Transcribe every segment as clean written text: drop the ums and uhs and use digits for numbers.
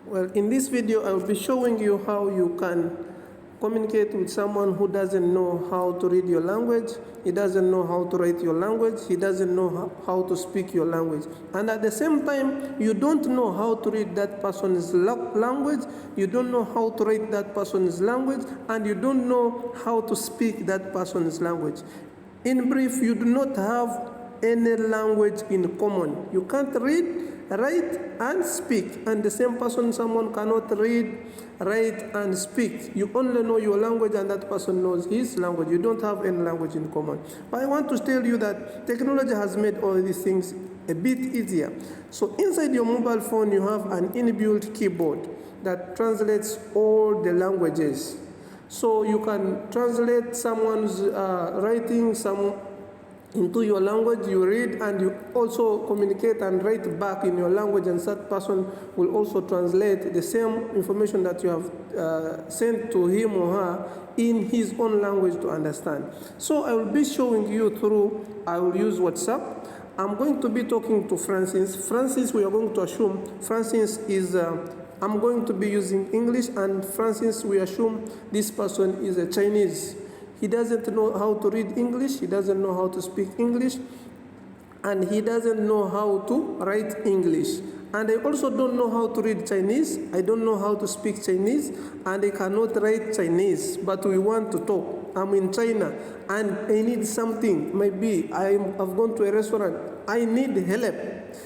Well, in this video, I will be showing you how you can communicate with someone who doesn't know how to read your language, he doesn't know how to write your language, he doesn't know how to speak your language. And at the same time, you don't know how to read that person's language, you don't know how to write that person's language, and you don't know how to speak that person's language. In brief, you do not have any language in common. You can't read, write, and speak. And the same person, someone cannot read, write, and speak. You only know your language and that person knows his language. You don't have any language in common. But I want to tell you that technology has made all these things a bit easier. So inside your mobile phone, you have an inbuilt keyboard that translates all the languages. So you can translate someone's writing, into your language, you read, and you also communicate and write back in your language, and that person will also translate the same information that you have sent to him or her in his own language to understand. So I will be showing you through, I will use WhatsApp. I'm going to be talking to Francis. Francis, we are going to assume Francis is, I'm going to be using English, and Francis, we assume this person is a Chinese. He doesn't know how to read English, he doesn't know how to speak English, and he doesn't know how to write English. And I also don't know how to read Chinese, I don't know how to speak Chinese, and I cannot write Chinese, but we want to talk. I'm in China, and I need something. Maybe I've gone to a restaurant, I need help.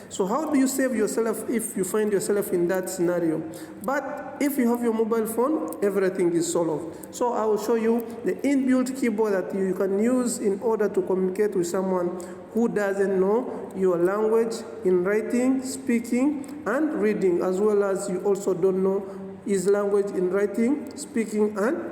So how do you save yourself if you find yourself in that scenario? But if you have your mobile phone, everything is solved. So I will show you the inbuilt keyboard that you can use in order to communicate with someone who doesn't know your language in writing, speaking, and reading, as well as you also don't know his language in writing, speaking, and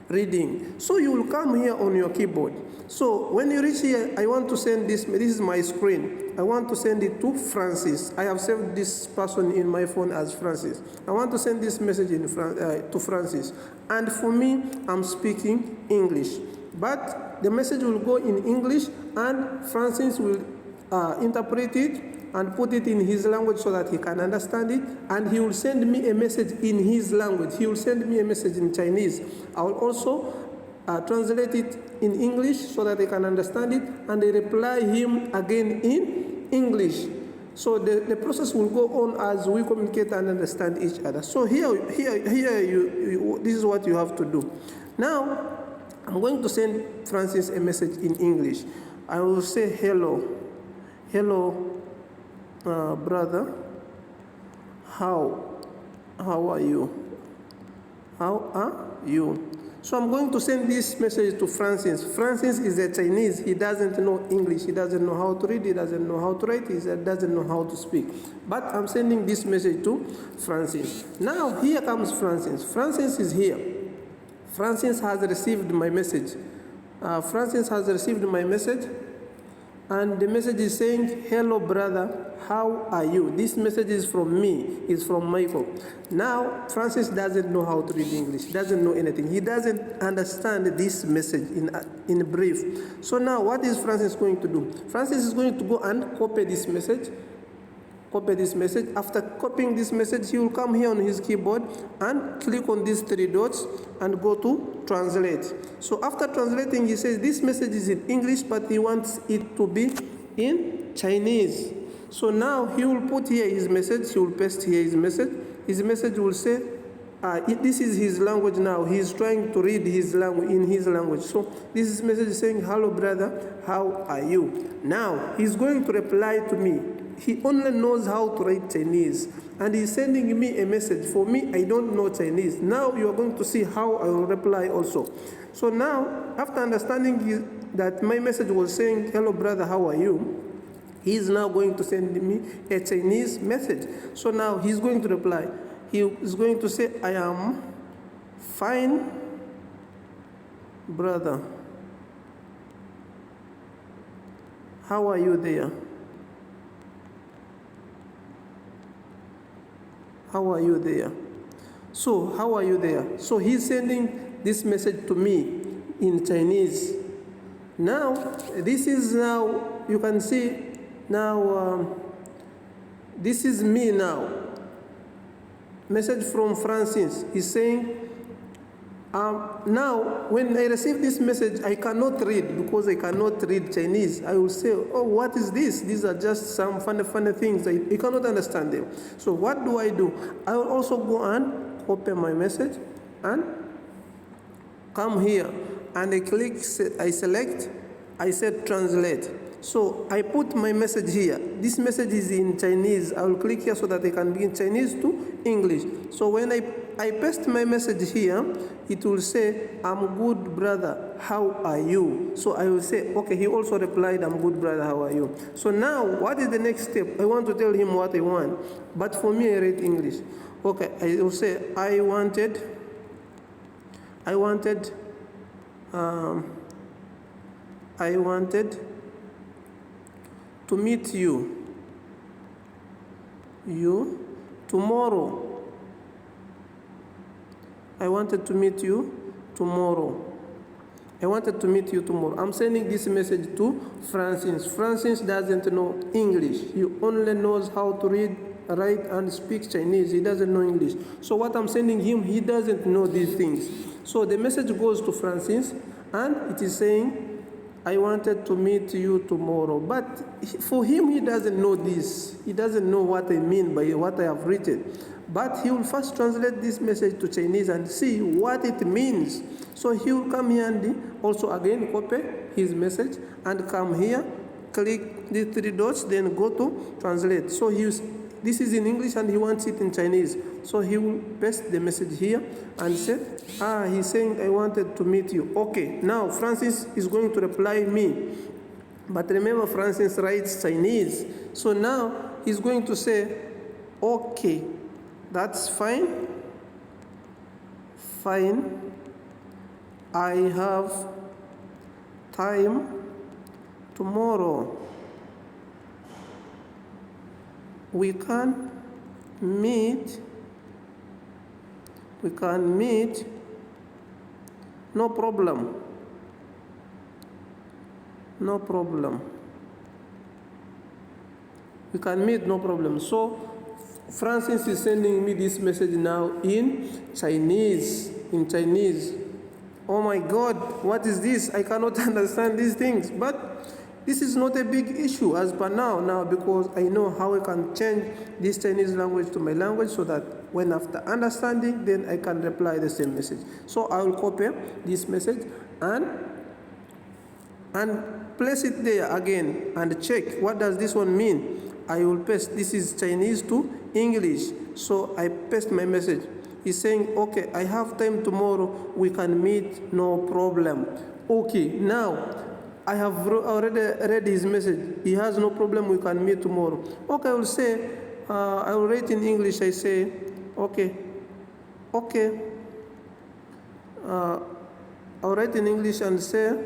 reading. So you will come here on your keyboard. So when you reach here, I want to send this is my screen. I want to send it to Francis. I have saved this person in my phone as Francis. I want to send this message to Francis. And for me, I'm speaking English. But the message will go in English, and Francis will interpret it and put it in his language so that he can understand it, and he will send me a message in his language. He will send me a message in Chinese. I will also translate it in English so that I can understand it, and I reply him again in English. So the process will go on as we communicate and understand each other. So here this is what you have to do. Now, I'm going to send Francis a message in English. I will say hello. Hello, brother, how are you? How are you? So I'm going to send this message to Francis. Francis is a Chinese. He doesn't know English. He doesn't know how to read. He doesn't know how to write. He doesn't know how to speak. But I'm sending this message to Francis. Now here comes Francis. Francis is here. Francis has received my message. Francis has received my message. And the message is saying, hello brother, how are you? This message is from me, it's from Michael. Now, Francis doesn't know how to read English, he doesn't know anything. He doesn't understand this message in brief. So now, what is Francis going to do? Francis is going to go and copy this message. After copying this message, he will come here on his keyboard and click on these three dots and go to translate. So after translating, he says this message is in English, but he wants it to be in Chinese. So now he will put here his message, he will paste here his message. His message will say, this is his language now. He's trying to read his language in his language. So this message is saying, hello brother, how are you? Now he's going to reply to me. He only knows how to write Chinese, and he's sending me a message. For me, I don't know Chinese. Now you are going to see how I will reply also. So now, after understanding that my message was saying, hello brother, how are you? He is now going to send me a Chinese message. So now he's going to reply. He is going to say, I am fine, brother. How are you there? How are you there? So, how are you there? So he's sending this message to me in Chinese. Now, this is now, you can see now, this is me now. Message from Francis. He's saying, now, when I receive this message, I cannot read because I cannot read Chinese. I will say, oh, what is this? These are just some funny things. I cannot understand them. So what do? I will also go and copy my message and come here. And I click, I select, I said translate. So I put my message here. This message is in Chinese. I will click here so that I can begin Chinese to English. So when I paste my message here, it will say, I'm good, brother, how are you? So I will say, okay, he also replied, I'm good, brother, how are you? So now, what is the next step? I want to tell him what I want. But for me, I read English. Okay, I will say, I wanted to meet you tomorrow. I wanted to meet you tomorrow. I wanted to meet you tomorrow. I'm sending this message to Francis. Francis doesn't know English. He only knows how to read, write, and speak Chinese. He doesn't know English. So what I'm sending him, he doesn't know these things. So the message goes to Francis, and it is saying, I wanted to meet you tomorrow. But for him, he doesn't know this. He doesn't know what I mean by what I have written. But he will first translate this message to Chinese and see what it means. So he will come here and also again copy his message and come here, click the three dots, then go to translate. So this is in English and he wants it in Chinese. So he will paste the message here and say, he's saying, I wanted to meet you. Okay, now Francis is going to reply me. But remember, Francis writes Chinese. So now he's going to say, okay, that's fine. Fine. I have time tomorrow. We can meet. No problem. No problem. We can meet, no problem. So Francis is sending me this message now in Chinese. Oh my God, what is this? I cannot understand these things. But this is not a big issue as per now because I know how I can change this Chinese language to my language so that when after understanding, then I can reply the same message. So I will copy this message and place it there again and check what does this one mean. I will paste, this is Chinese to English. So I paste my message. He's saying, okay, I have time tomorrow. We can meet, no problem. Okay, now I have already read his message. He has no problem, we can meet tomorrow. Okay, I will say, I will write in English. I say, okay. I'll write in English and say,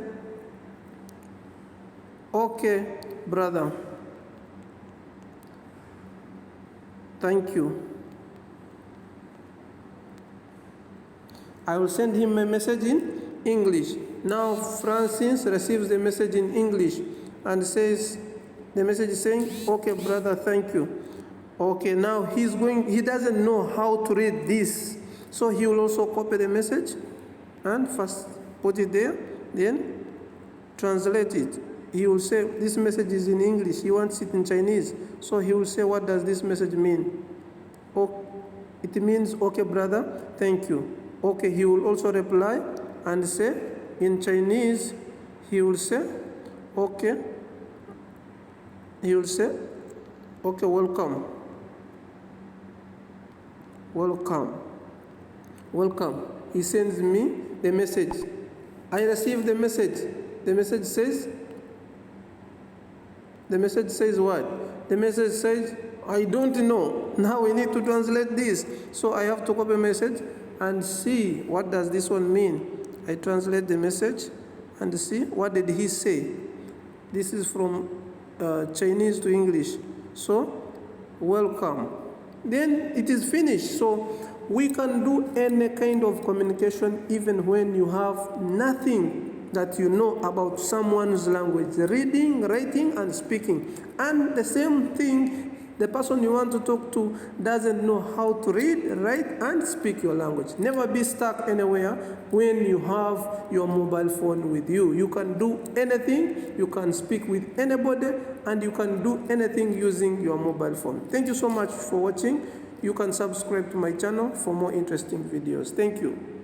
okay, brother. Thank you. I will send him a message in English. Now Francis receives the message in English and says, the message is saying, okay, brother, thank you. Okay, now he doesn't know how to read this. So he will also copy the message and first put it there, then translate it. He will say, this message is in English, he wants it in Chinese. So he will say, what does this message mean? Oh, it means, okay, brother, thank you. Okay, he will also reply and say, in Chinese, he will say, okay. He will say, okay, welcome. He sends me the message. I receive the message. The message says what? The message says, I don't know. Now we need to translate this. So I have to copy a message and see what does this one mean. I translate the message and see what did he say. This is from Chinese to English. So, welcome. Then it is finished. So we can do any kind of communication even when you have nothing that you know about someone's language, reading, writing, and speaking. And the same thing The person you want to talk to doesn't know how to read, write, and speak your language. Never be stuck anywhere when you have your mobile phone with you. You can do anything, you can speak with anybody, and you can do anything using your mobile phone. Thank you so much for watching. You can subscribe to my channel for more interesting videos. Thank you.